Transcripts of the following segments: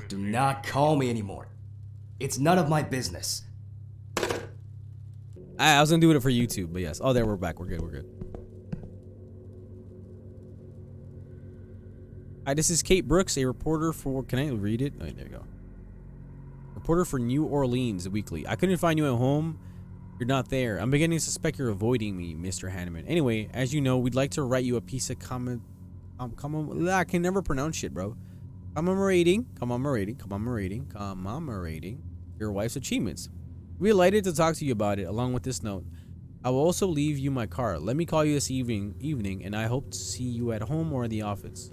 Do not call me anymore. It's none of my business. I was gonna do it for YouTube, but yes. Oh, there, we're back. We're good. We're good. Hi, this is Kate Brooks, a reporter for. Can I read it? Oh, there you go. Reporter for New Orleans Weekly. I couldn't find you at home. You're not there. I'm beginning to suspect you're avoiding me, Mr. Hanneman. Anyway, as you know, we'd like to write you a piece of comment. I can never pronounce shit, bro. Commemorating your wife's achievements. We're delighted to talk to you about it, along with this note. I will also leave you my card. Let me call you this evening, and I hope to see you at home or in the office.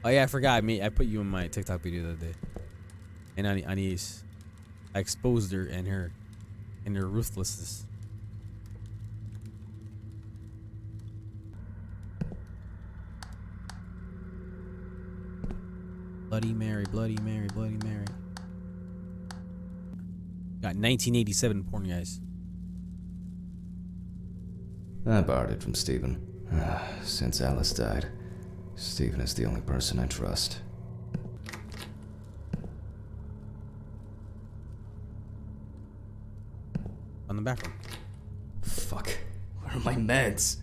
Oh yeah, I forgot. I put you in my TikTok video the other day. And Anise, I exposed her and her ruthlessness. Bloody Mary, Bloody Mary, Bloody Mary. Got 1987 porn, guys. I borrowed it from Stephen. Since Alice died, Stephen is the only person I trust. On the back room. Fuck. Where are my meds?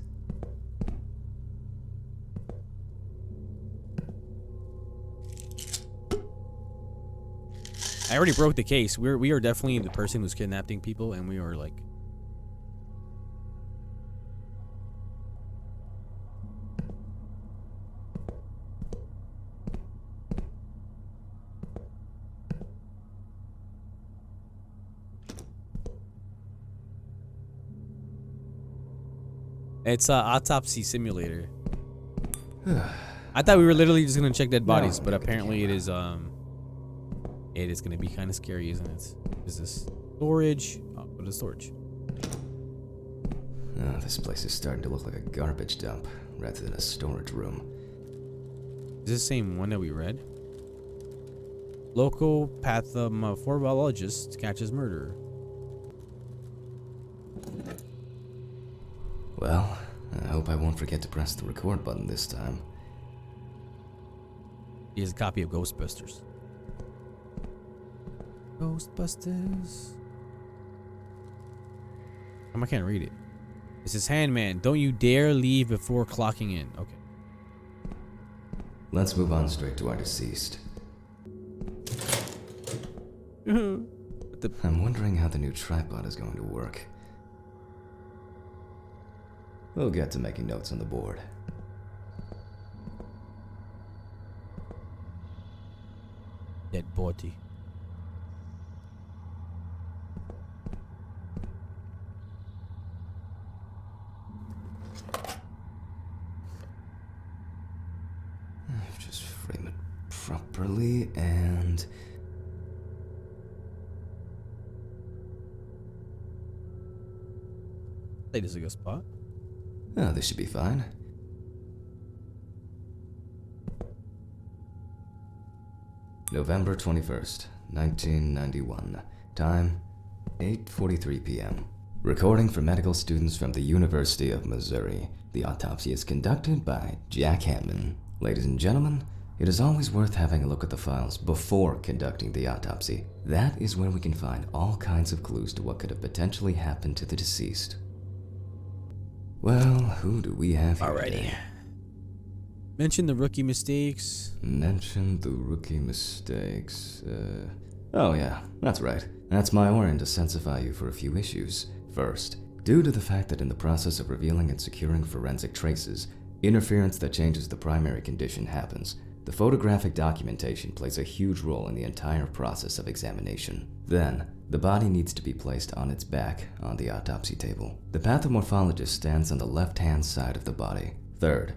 I already broke the case. We are definitely the person who's kidnapping people, and we are like. It's Autopsy Simulator. I thought we were literally just gonna check dead bodies, but apparently it is gonna be kind of scary, isn't it? Is this storage? Oh, what is storage? Oh, this place is starting to look like a garbage dump rather than a storage room. Is this the same one that we read? Local pathopharmacologist catches murderer. Well, I hope I won't forget to press the record button this time. Here's a copy of Ghostbusters. Ghostbusters. I can't read it. It says, Handman, don't you dare leave before clocking in. Okay. Let's move on straight to our deceased. I'm wondering how the new tripod is going to work. We'll get to making notes on the board. Dead body. Just frame it properly and... That is a good spot. Oh, this should be fine. November 21st, 1991. Time, 8:43 p.m. Recording for medical students from the University of Missouri. The autopsy is conducted by Jack Hanneman. Ladies and gentlemen, it is always worth having a look at the files before conducting the autopsy. That is where we can find all kinds of clues to what could have potentially happened to the deceased. Well, who do we have here today? Mention the rookie mistakes. Mention the rookie mistakes. Oh yeah, that's right. That's my warrant to sensify you for a few issues. First, due to the fact that in the process of revealing and securing forensic traces, interference that changes the primary condition happens. The photographic documentation plays a huge role in the entire process of examination. Then, the body needs to be placed on its back on the autopsy table. The pathomorphologist stands on the left-hand side of the body. Third,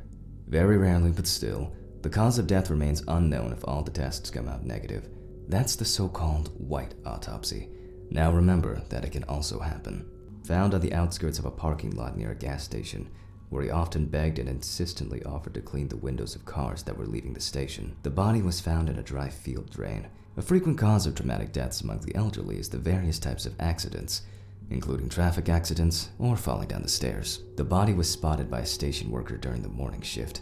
very rarely but still, the cause of death remains unknown if all the tests come out negative. That's the so-called white autopsy. Now remember that it can also happen. Found on the outskirts of a parking lot near a gas station, where he often begged and insistently offered to clean the windows of cars that were leaving the station. The body was found in a dry field drain. A frequent cause of traumatic deaths among the elderly is the various types of accidents, including traffic accidents or falling down the stairs. The body was spotted by a station worker during the morning shift.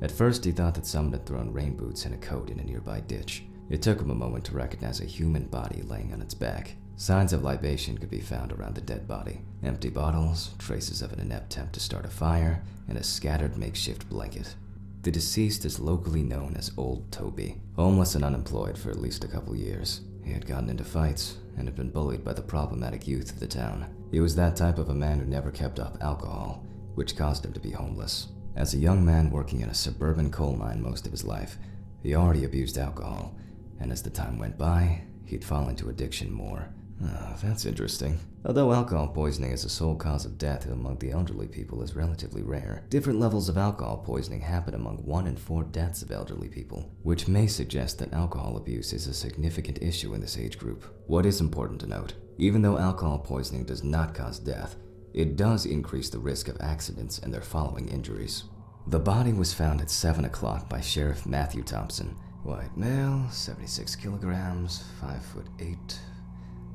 At first, he thought that someone had thrown rain boots and a coat in a nearby ditch. It took him a moment to recognize a human body laying on its back. Signs of libation could be found around the dead body. Empty bottles, traces of an inept attempt to start a fire, and a scattered makeshift blanket. The deceased is locally known as Old Toby, homeless and unemployed for at least a couple years. He had gotten into fights and had been bullied by the problematic youth of the town. He was that type of a man who never kept up alcohol, which caused him to be homeless. As a young man working in a suburban coal mine most of his life, he already abused alcohol, and as the time went by, he'd fall into addiction more. Oh, that's interesting. Although alcohol poisoning as a sole cause of death among the elderly people is relatively rare, different levels of alcohol poisoning happen among 1 in 4 deaths of elderly people, which may suggest that alcohol abuse is a significant issue in this age group. What is important to note, even though alcohol poisoning does not cause death, it does increase the risk of accidents and their following injuries. The body was found at 7 o'clock by Sheriff Matthew Thompson. White male, 76 kilograms, 5'8",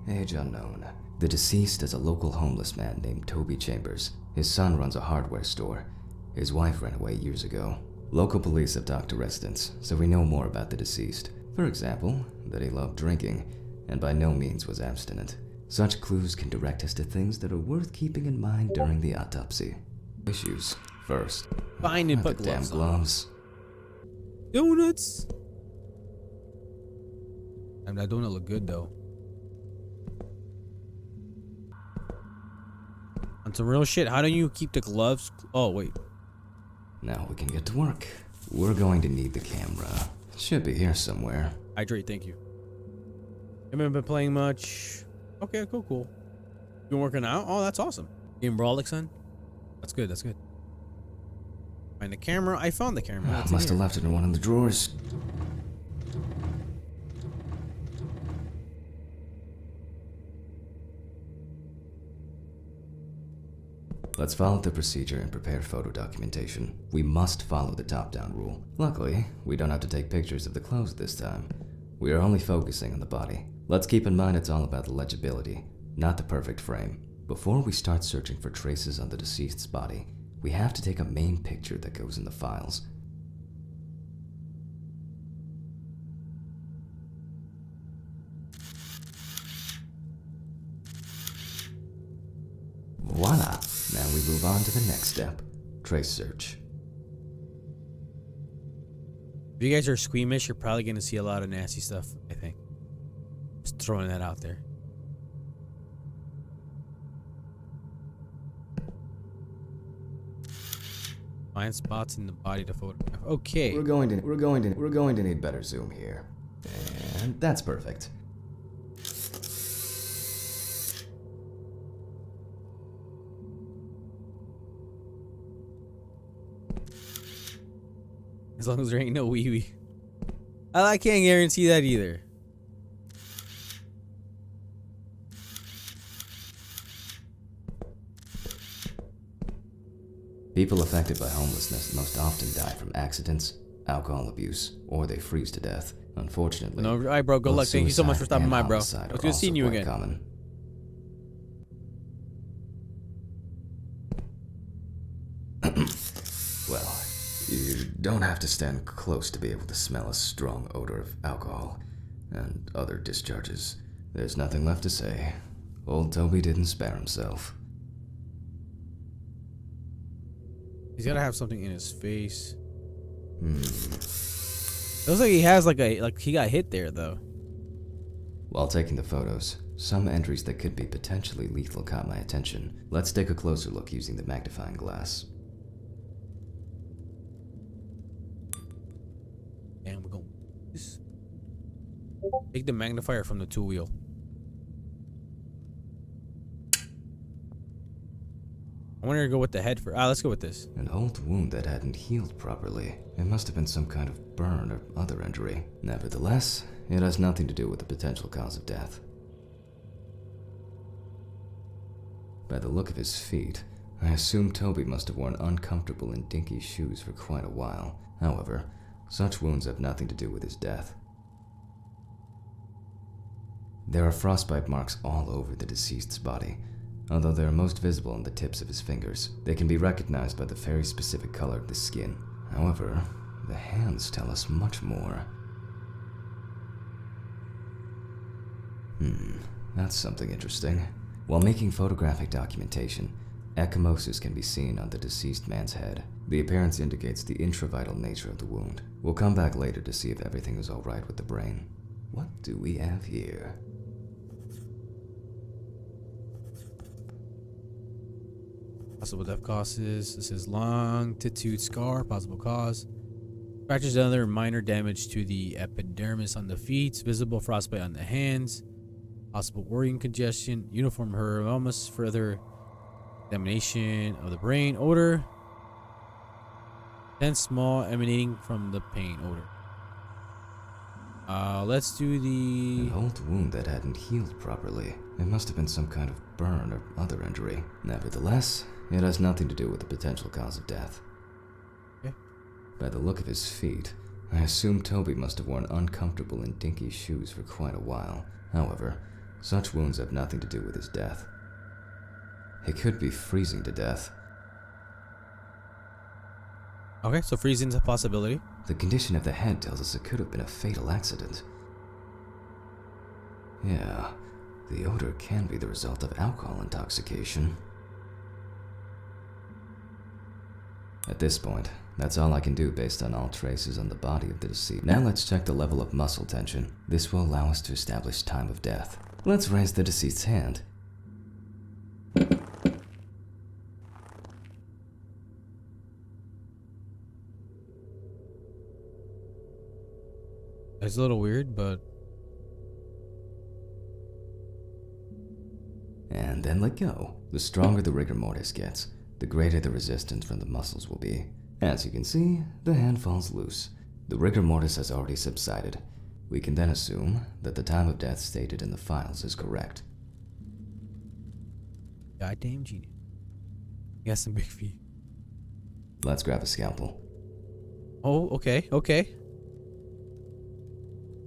age unknown. The deceased is a local homeless man named Toby Chambers. His son runs a hardware store. His wife ran away years ago. Local police have talked to residents, so we know more about the deceased. For example, that he loved drinking, and by no means was abstinent. Such clues can direct us to things that are worth keeping in mind during the autopsy. Issues. First, Find and put the damn gloves on. gloves. Donuts. And that donut look good though. On some real shit, how do you keep the gloves? Oh wait. Now we can get to work. We're going to need the camera. It should be here somewhere. Hydrate, thank you. Haven't been playing much. Okay, cool. Been working out? Oh, that's awesome. Game Brolic, son? That's good, that's good. Find the camera. I found the camera. It's in Must have here. left it in one of the drawers. Let's follow the procedure and prepare photo documentation. We must follow the top-down rule. Luckily, we don't have to take pictures of the clothes this time. We are only focusing on the body. Let's keep in mind it's all about the legibility, not the perfect frame. Before we start searching for traces on the deceased's body, we have to take a main picture that goes in the files. Voila! Now we move on to the next step, trace search. If you guys are squeamish, you're probably going to see a lot of nasty stuff, I think. Just throwing that out there. Find spots in the body to photograph. Okay. We're going to need better zoom here. And that's perfect. As long as there ain't no wee-wee. I can't guarantee that either. People affected by homelessness most often die from accidents, alcohol abuse, or they freeze to death. Unfortunately, No, all right, bro. Good both luck. Thank you so much for suicide stopping and by, bro. homicide It's are good also seeing you quite again. common. Well, you don't have to stand close to be able to smell a strong odor of alcohol and other discharges. There's nothing left to say. Old Toby didn't spare himself. He's gotta have something in his face. Looks like he has like he got hit there though. While taking the photos, some entries that could be potentially lethal caught my attention. Let's take a closer look using the magnifying glass. And we're going. Take the magnifier from the tool wheel. I wanted to go with the head for. Let's go with this. An old wound that hadn't healed properly. It must have been some kind of burn or other injury. Nevertheless, it has nothing to do with the potential cause of death. By the look of his feet, I assume Toby must have worn uncomfortable and dinky shoes for quite a while. However, such wounds have nothing to do with his death. There are frostbite marks all over the deceased's body, although they are most visible on the tips of his fingers. They can be recognized by the very specific color of the skin. However, the hands tell us much more. That's something interesting. While making photographic documentation, ecchymosis can be seen on the deceased man's head. The appearance indicates the intravital nature of the wound. We'll come back later to see if everything is alright with the brain. What do we have here? Possible death causes. This is longitude scar. Possible cause. Fractures and other minor damage to the epidermis on the feet. Visible frostbite on the hands. Possible organ congestion. Uniform hermomas. Further examination of the brain. Odor. Tense small emanating from the pain odor. Let's do An the... old wound that hadn't healed properly. It must have been some kind of burn or other injury. Nevertheless, it has nothing to do with the potential cause of death. Okay. By the look of his feet, I assume Toby must have worn uncomfortable and dinky shoes for quite a while. However, such wounds have nothing to do with his death. He could be freezing to death. Okay, so freezing's a possibility. The condition of the head tells us it could have been a fatal accident. Yeah, the odor can be the result of alcohol intoxication. At this point, that's all I can do based on all traces on the body of the deceased. Now let's check the level of muscle tension. This will allow us to establish time of death. Let's raise the deceased's hand. It's a little weird, but... And then let go. The stronger the rigor mortis gets, the greater the resistance from the muscles will be. As you can see, the hand falls loose. The rigor mortis has already subsided. We can then assume that the time of death stated in the files is correct. Goddamn genius. He has some big feet. Let's grab a scalpel. Oh, okay, okay.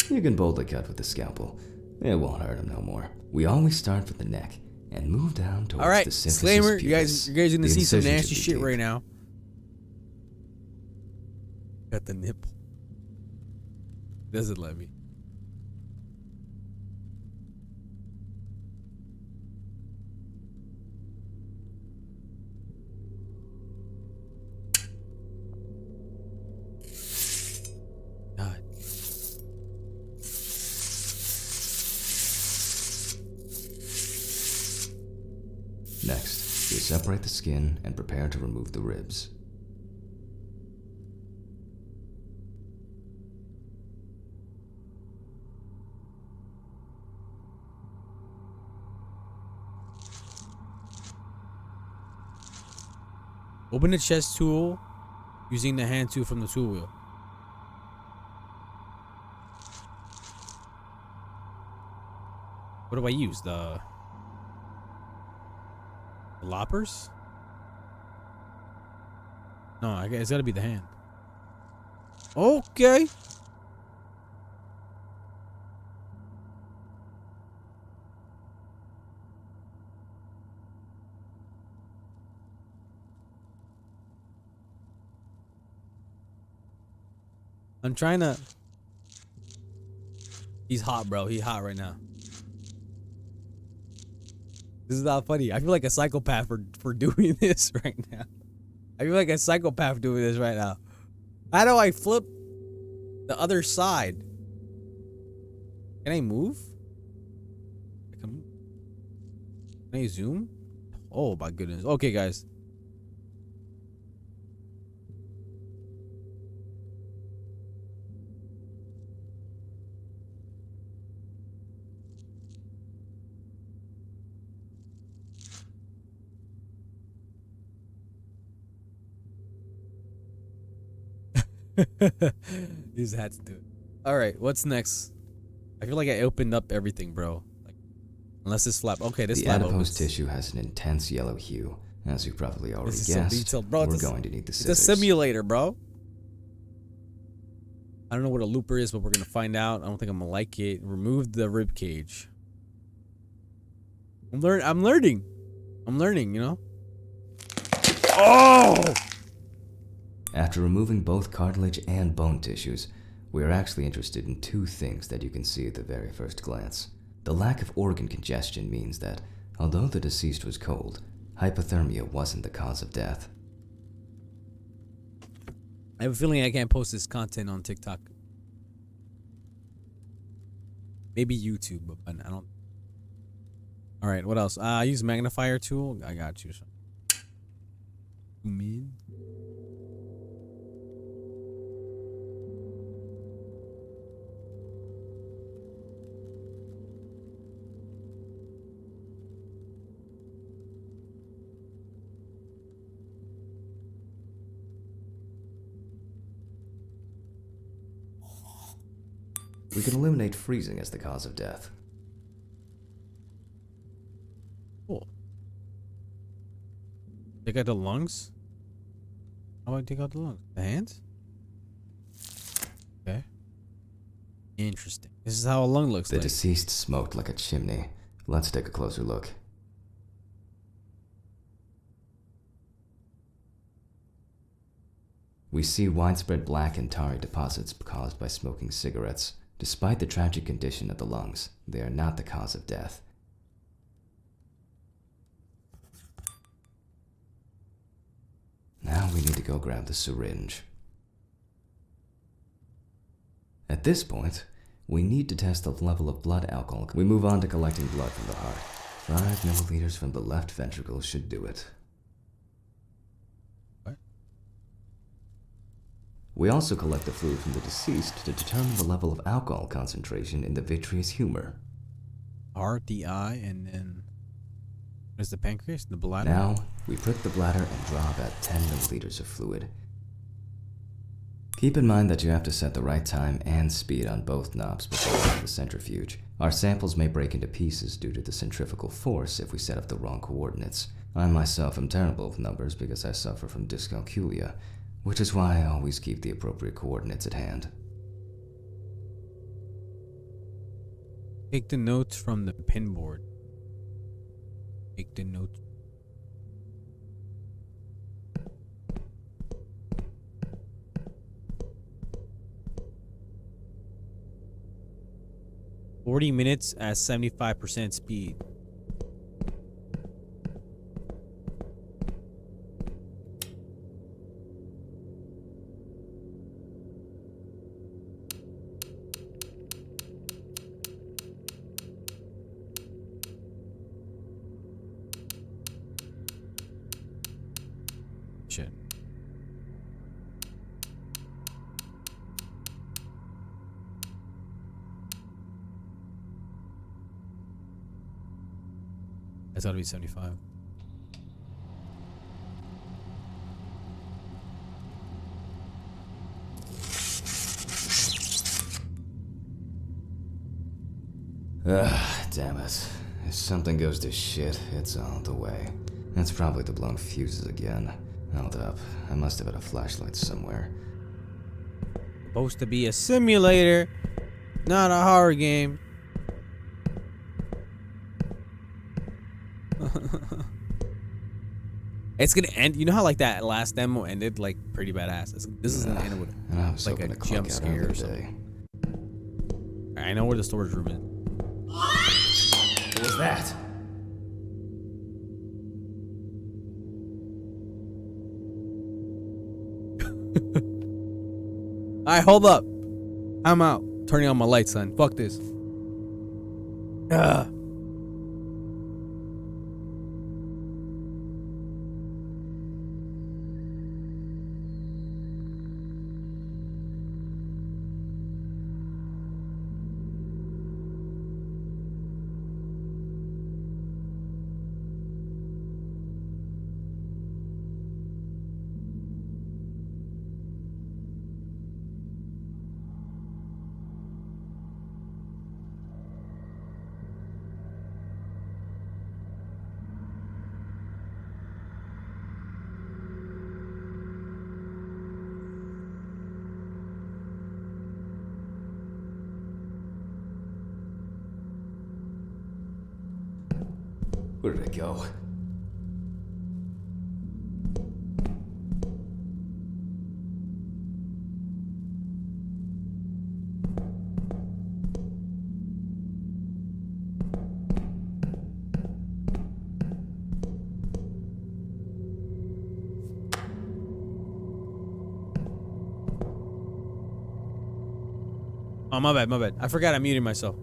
You can boldly cut with the scalpel. It won't hurt him no more. We always start with the neck and move down towards All right, the symphysis disclaimer. You pubis. guys are gonna The see some incision nasty should be shit deep. right now. Got the nipple. Doesn't let me. God. Next, we separate the skin and prepare to remove the ribs. Open the chest tool using the hand tool from the tool wheel. What do I use? The loppers? No, I guess it's gotta be the hand. Okay. I'm trying to... He's hot, bro. He's hot right now. This is not funny. I feel like a psychopath for doing this right now. I feel like a psychopath doing this right now. How do I flip the other side? Can I move? Can I zoom? Oh my goodness. Okay, guys. These hats do it. Alright, what's next? I feel like I opened up everything, bro. Like, unless this flap. Okay, this The flap adipose opens. tissue has an intense yellow hue. As you probably already This is so guessed, detailed, bro. we're It's a- going to need the It's scissors. a simulator, bro. I don't know what a looper is, but we're gonna find out. I don't think I'm gonna like it. Remove the rib cage. I'm learning, you know? Oh! After removing both cartilage and bone tissues, we are actually interested in two things that you can see at the very first glance. The lack of organ congestion means that, although the deceased was cold, hypothermia wasn't the cause of death. I have a feeling I can't post this content on TikTok. Maybe YouTube, but I don't. All right, what else? I use magnifier tool. I got you. Zoom in. We can eliminate freezing as the cause of death. Cool. Take out the lungs? How about I take out the lungs? The hands? Okay. Interesting. This is how a lung looks The like. deceased smoked like a chimney. Let's take a closer look. We see widespread black and tarry deposits caused by smoking cigarettes. Despite the tragic condition of the lungs, they are not the cause of death. Now we need to go grab the syringe. At this point, we need to test the level of blood alcohol. We move on to collecting blood from the heart. 5 milliliters from the left ventricle should do it. What? We also collect the fluid from the deceased to determine the level of alcohol concentration in the vitreous humor. Heart, the eye, and then what is the pancreas? The bladder? Now, we prick the bladder and draw about 10 milliliters of fluid. Keep in mind that you have to set the right time and speed on both knobs before running the centrifuge. Our samples may break into pieces due to the centrifugal force if we set up the wrong coordinates. I myself am terrible with numbers because I suffer from dyscalculia, which is why I always keep the appropriate coordinates at hand. Take the notes from the pinboard. Take the notes. "40 minutes at 75% speed." Shit. That's gotta be 75. Damn it. If something goes to shit, it's all the way. That's probably the blown fuses again. Hold up. I must have had a flashlight somewhere. Supposed to be a simulator, not a horror game. It's gonna end. You know how like that last demo ended like pretty badass. This is gonna end with And I was like hoping a to clock jump out scare or another something. day. I know where the storage room is. What was that? Alright, hold up. I'm out. Turning on my lights, son. Fuck this. Ugh. Where did it go? Oh, my bad, my bad. I forgot I muted myself.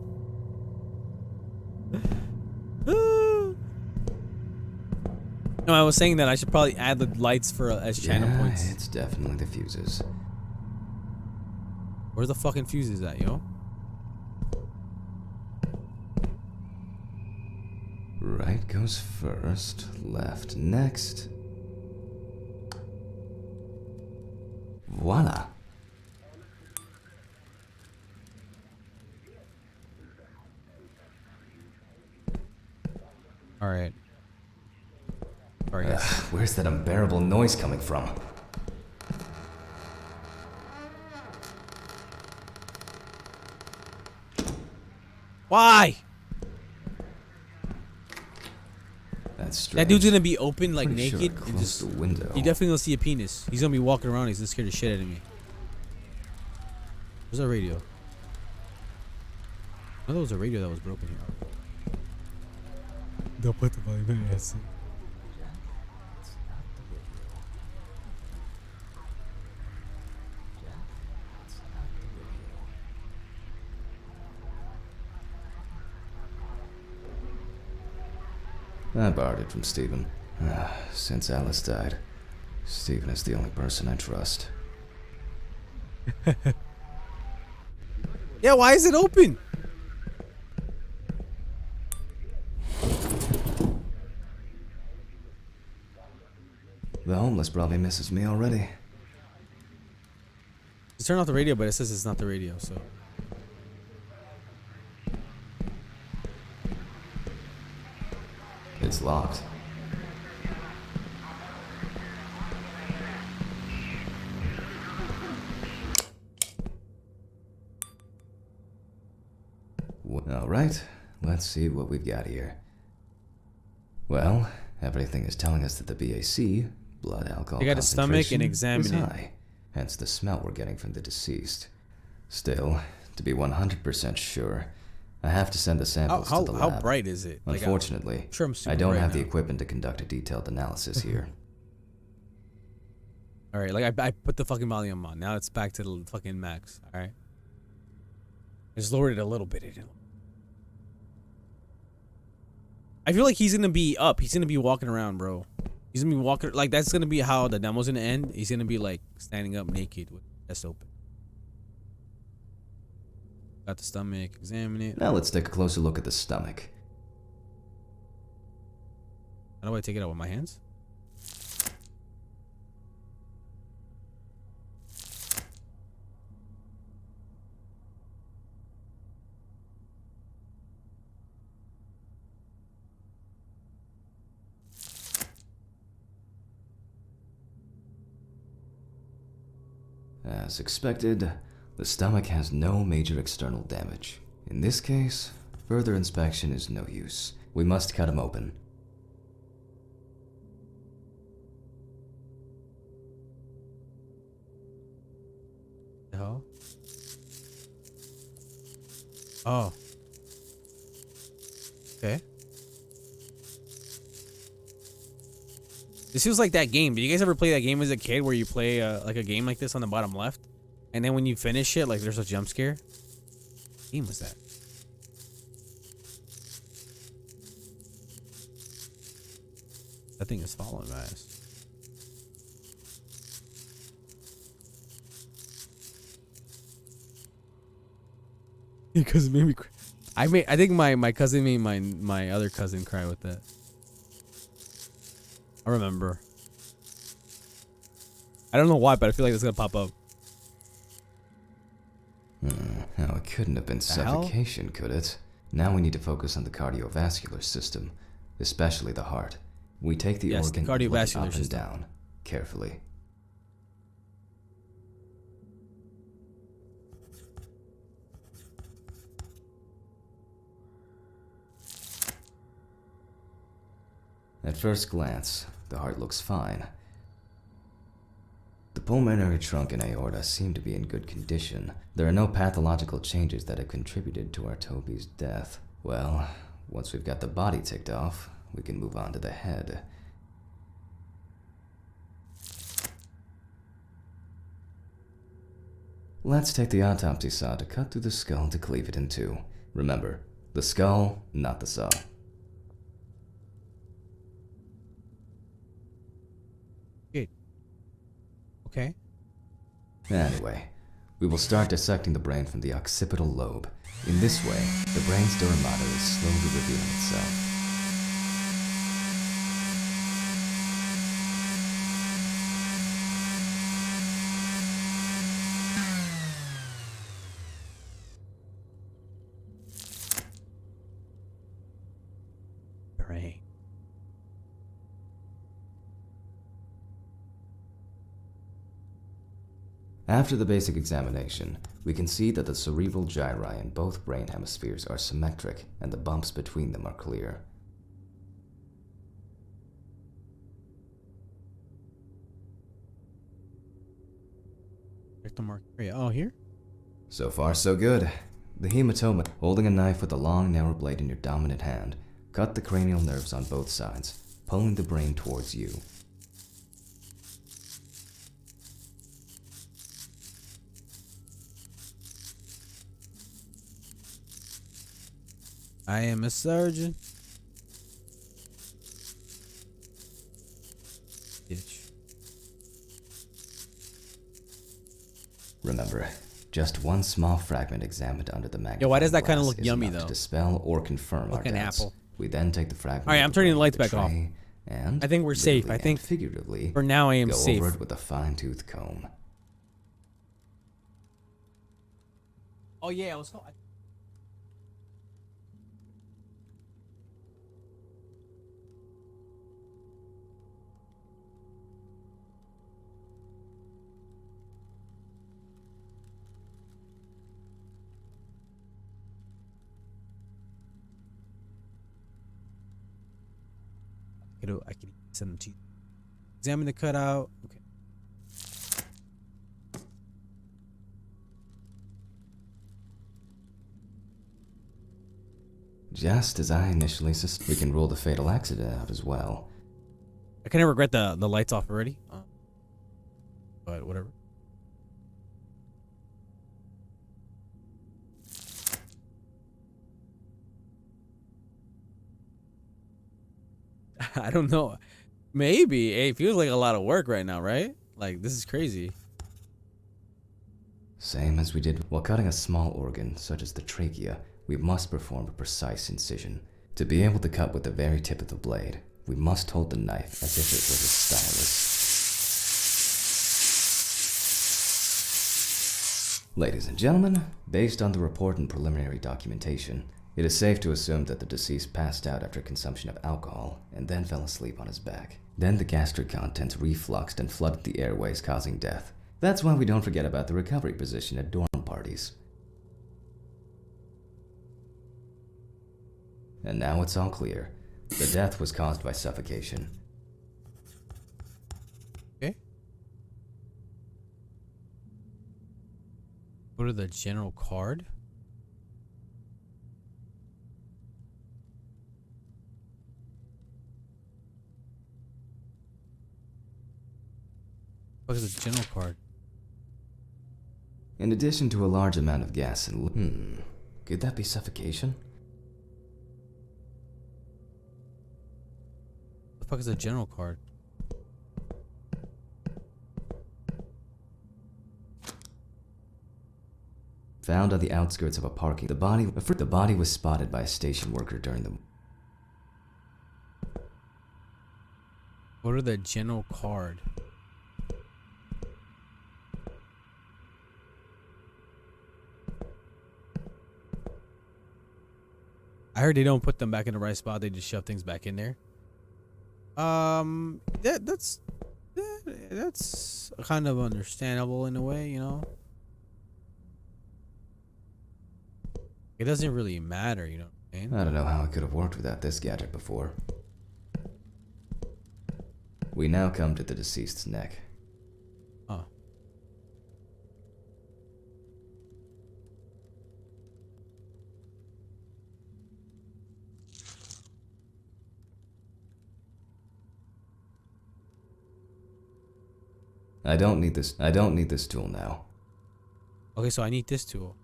No, I was saying that I should probably add the lights for as channel Yeah, points. it's definitely the fuses. Where's the fucking fuses at, yo? Right goes first, left next. Voila. All right. Sorry, guys. Where's that unbearable noise coming from? Why? That's strange. That dude's gonna be open, like Pretty sure naked, I and closed just. the window. You definitely gonna see a penis. He's gonna be walking around. He's gonna scare the shit out of me. Where's our radio? I thought it was a radio that was broken here. Don't put the volume in. Yes. I borrowed it from Stephen. Since Alice died, Stephen is the only person I trust. Yeah, why is it open? The homeless probably misses me already. Just turn off the radio, but it says it's not the radio, so. It's locked. Alright, let's see what we've got here. Well, everything is telling us that the BAC, blood alcohol You got a stomach and examine is it. high, hence the smell we're getting from the deceased. Still, to be 100% sure, I have to send the samples to the lab. How bright is it? Like, Unfortunately, sure I'm super I don't bright have the now. equipment to conduct a detailed analysis here. All right, like I put the fucking volume on. Now it's back to the fucking max. All right. I just lowered it a little bit. I feel like he's gonna be up. He's gonna be walking around, bro. He's gonna be walking like that's gonna be how the demo's gonna end. He's gonna be like standing up naked with the chest open. Got the stomach. Examine it. Now let's take a closer look at the stomach. How do I take it out with my hands? As expected, the stomach has no major external damage. In this case, further inspection is no use. We must cut him open. The hell? Oh. Okay. This feels like that game. Did you guys ever play that game as a kid where you play like a game like this on the bottom left? And then when you finish it, like there's a jump scare? What game was that? That thing is following my ass. Because it made me cry. I think my cousin made my other cousin cry with that. I remember. I don't know why, but I feel like it's gonna pop up. No, it couldn't have been hell? suffocation, could it? Now we need to focus on the cardiovascular system, especially the heart. We take the Yes, the organ and look cardiovascular up and system. down, carefully. At first glance, the heart looks fine. The pulmonary trunk and aorta seem to be in good condition. There are no pathological changes that have contributed to our Toby's death. Well, once we've got the body ticked off, we can move on to the head. let's take the autopsy saw to cut through the skull to cleave it in two. Remember, the skull, not the saw. Good. Okay. Anyway, we will start dissecting the brain from the occipital lobe. In this way, the brain's dura mater is slowly revealing itself. Brain. After the basic examination, we can see that the cerebral gyri in both brain hemispheres are symmetric and the bumps between them are clear. Check the mark area. Oh, here? So far, so good. The hematoma, holding a knife with a long, narrow blade in your dominant hand, cut the cranial nerves on both sides, pulling the brain towards you. I am a surgeon. Bitch. Remember, just one small fragment examined under the magnifying Yo, why does that kinda glass look is yummy, enough though? to dispel or confirm Like our an doubts. apple. We then take the fragment. Alright, of I'm the turning the brain lights with back off. tray And I think we're safe. literally I think and figuratively for now I am go safe. over it with a fine-tooth comb. Oh yeah, I was. I can send them to you. Examine the cutout. Okay. Just as I initially suspected, we can rule the fatal accident out as well. I kind of regret the lights off already. But whatever. I don't know. Maybe. Hey, it feels like a lot of work right now, right? Like, this is crazy. Same as we did while cutting a small organ, such as the trachea, we must perform a precise incision. To be able to cut with the very tip of the blade, we must hold the knife as if it was a stylus. Ladies and gentlemen, based on the report and preliminary documentation, it is safe to assume that the deceased passed out after consumption of alcohol and then fell asleep on his back. Then the gastric contents refluxed and flooded the airways, causing death. That's why we don't forget about the recovery position at dorm parties. And now it's all clear. The death was caused by suffocation. Okay. Go to the general card. What is the general card? In addition to a large amount of gas and could that be suffocation? What the fuck is a general card? Found on the outskirts of a parking. The body was spotted by a station worker during the. Go to the general card. I heard they don't put them back in the right spot. They just shove things back in there. That's kind of understandable in a way, you know. It doesn't really matter, you know what I mean? I don't know how it could have worked without this gadget before. We now come to the deceased's neck. Oh. I don't need this tool now. Okay, so I need this tool.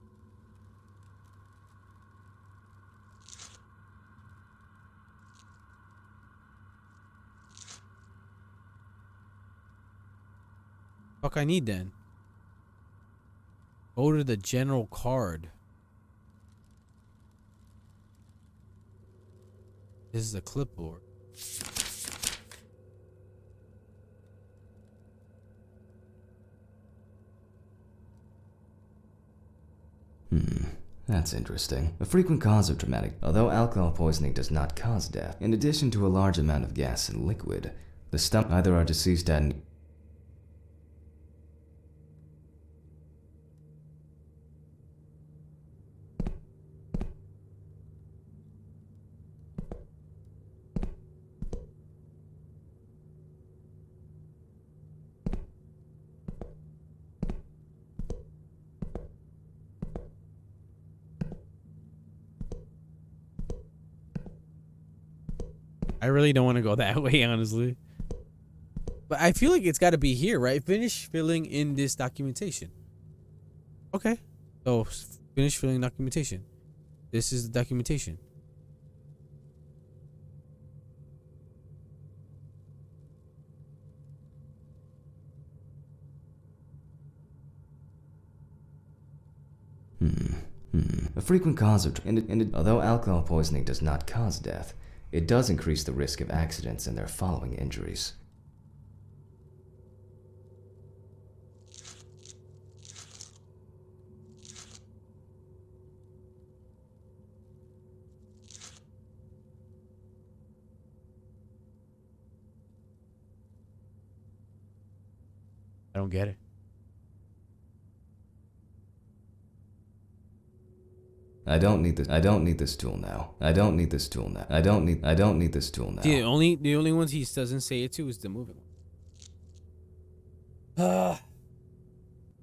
Fuck, I need then. Go to the general card. This is a clipboard. That's interesting. A frequent cause of traumatic. Although alcohol poisoning does not cause death, in addition to a large amount of gas and liquid, the stomach either are deceased at. I really don't want to go that way, honestly. But I feel like it's got to be here, right? Finish filling in this documentation. Okay. So, finish filling documentation. This is the documentation. A frequent cause of. Although alcohol poisoning does not cause death, it does increase the risk of accidents and their following injuries. I don't get it. I don't need this. I don't need this tool now. I don't need this tool now. I don't need this tool now. The only ones he doesn't say it to is the moving one.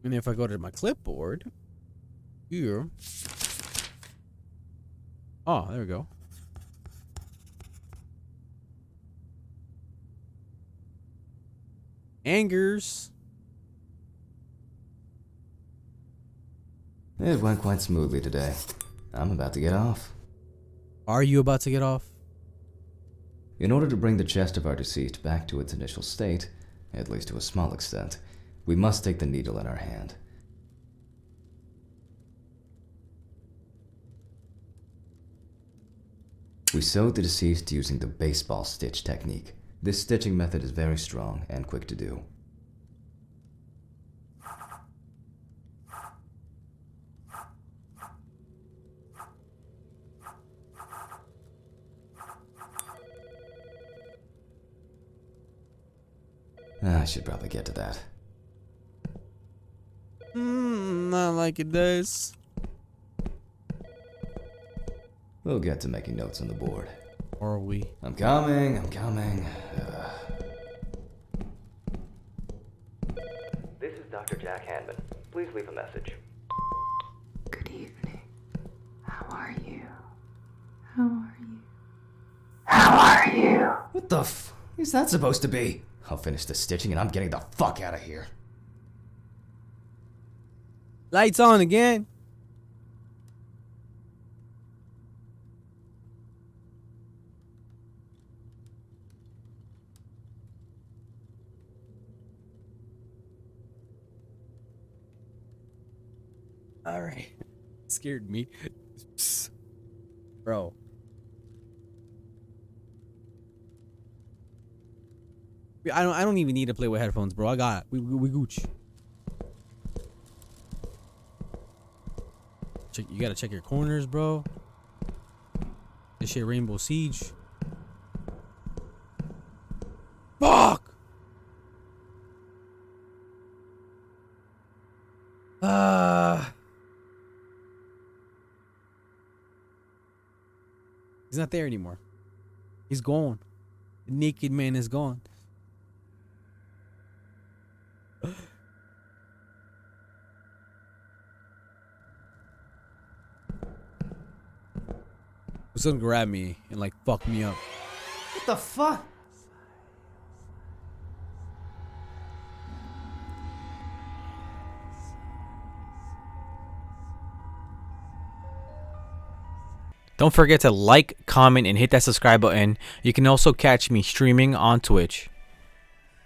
And if I go to my clipboard here. Oh, there we go. Angers. It went quite smoothly today. I'm about to get off. Are you about to get off? In order to bring the chest of our deceased back to its initial state, at least to a small extent, we must take the needle in our hand. We sewed the deceased using the baseball stitch technique. This stitching method is very strong and quick to do. I should probably get to that. Not like it does. We'll get to making notes on the board. Or are we? I'm coming. This is Dr. Jack Hanman. Please leave a message. Good evening. How are you? How are you? How are you? What the f is that supposed to be? I'll finish the stitching and I'm getting the fuck out of here. Lights on again. All right. Scared me. Bro. I don't even need to play with headphones, bro. I got it. We gooch. You gotta check your corners, bro. This shit Rainbow Siege. Fuck! He's not there anymore. He's gone. The naked man is gone. He's gonna grab me and like fuck me up. What the fuck? Don't forget to like, comment, and hit that subscribe button. You can also catch me streaming on Twitch.